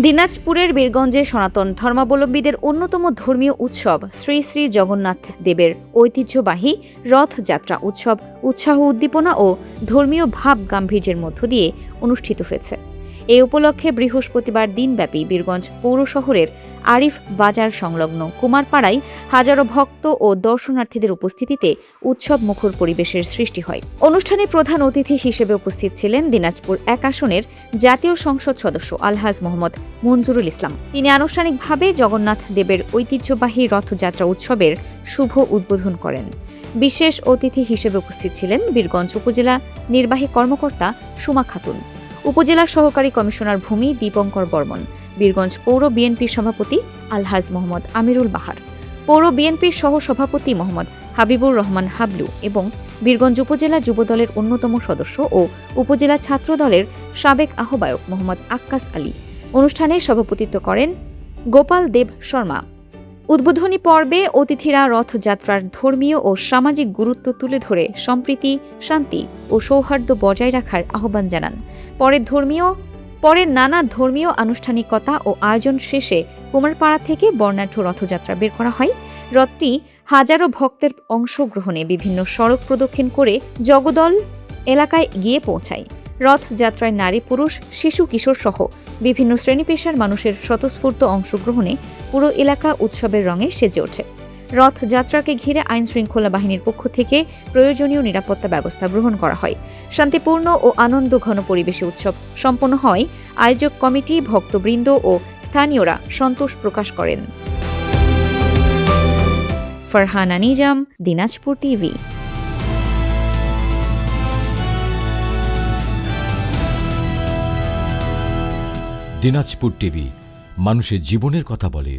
দিনাজপুরের বীরগঞ্জে সনাতন ধর্মাবলম্বীদের অন্যতম ধর্মীয় উৎসব শ্রী শ্রী জগন্নাথ দেবের ঐতিহ্যবাহী রথযাত্রা উৎসব উৎসাহ উদ্দীপনা ও ধর্মীয় ভাব গাম্ভীর্যের মধ্য দিয়ে অনুষ্ঠিত হয়েছে। এই উপলক্ষে বৃহস্পতিবার দিনব্যাপী বীরগঞ্জ পৌর শহরের আরিফ বাজার সংলগ্ন কুমারপাড়ায় হাজারো ভক্ত ও দর্শনার্থীদের উপস্থিতিতে উৎসব মুখর পরিবেশের সৃষ্টি হয়। অনুষ্ঠানে প্রধান অতিথি হিসেবে উপস্থিত ছিলেন দিনাজপুর ১ আসনের জাতীয় সংসদ সদস্য আলহাজ মোহাম্মদ মঞ্জুরুল ইসলাম। তিনি আনুষ্ঠানিকভাবে জগন্নাথ দেবের ঐতিহ্যবাহী রথযাত্রা উৎসবের শুভ উদ্বোধন করেন। বিশেষ অতিথি হিসেবে উপস্থিত ছিলেন বীরগঞ্জ উপজেলা নির্বাহী কর্মকর্তা সুমা খাতুন, উপজেলা সহকারী কমিশনার ভূমি দীপঙ্কর বর্মন, বীরগঞ্জ পৌর বিএনপির সভাপতি আলহাজ মোহাম্মদ আমিরুল বাহার, পৌর বিএনপির সহ সভাপতি মোহাম্মদ হাবিবুর রহমান হাবলু এবং বীরগঞ্জ উপজেলা যুবদলের অন্যতম সদস্য ও উপজেলা ছাত্র দলের সাবেক আহ্বায়ক মোহাম্মদ আক্কাস আলী। অনুষ্ঠানে সভাপতিত্ব করেন গোপাল দেব শর্মা। উদ্বোধনী পর্বে অতিথিরা রথযাত্রার ধর্মীয় ও সামাজিক গুরুত্ব তুলে ধরে সম্প্রীতি, শান্তি ও সৌহার্দ্য বজায় রাখার আহ্বান জানান। পরে নানা ধর্মীয় আনুষ্ঠানিকতা ও আয়োজন শেষে কুমারপাড়া থেকে বর্ণাঢ্য রথযাত্রা বের করা হয়। রথটি হাজারো ভক্তের অংশগ্রহণে বিভিন্ন সড়ক প্রদক্ষিণ করে জগদল এলাকায় গিয়ে পৌঁছায়। রথযাত্রায় নারী, পুরুষ, শিশু, কিশোর সহ বিভিন্ন শ্রেণী পেশার মানুষের স্বতঃস্ফূর্ত অংশগ্রহণে পুরো এলাকা উৎসবের রঙে সেজে ওঠে। রথযাত্রাকে ঘিরে আইন শৃঙ্খলা বাহিনীর পক্ষ থেকে প্রয়োজনীয় নিরাপত্তা ব্যবস্থা গ্রহণ করা হয়। শান্তিপূর্ণ ও আনন্দঘন পরিবেশে উৎসব সম্পন্ন হয়। আয়োজক কমিটি, ভক্তবৃন্দ ও স্থানীয়রা সন্তোষ প্রকাশ করেন। ফারহানা নিজাম, দিনাজপুর টিভি। দিনাজপুর টিভি মানুষের জীবনের কথা বলে।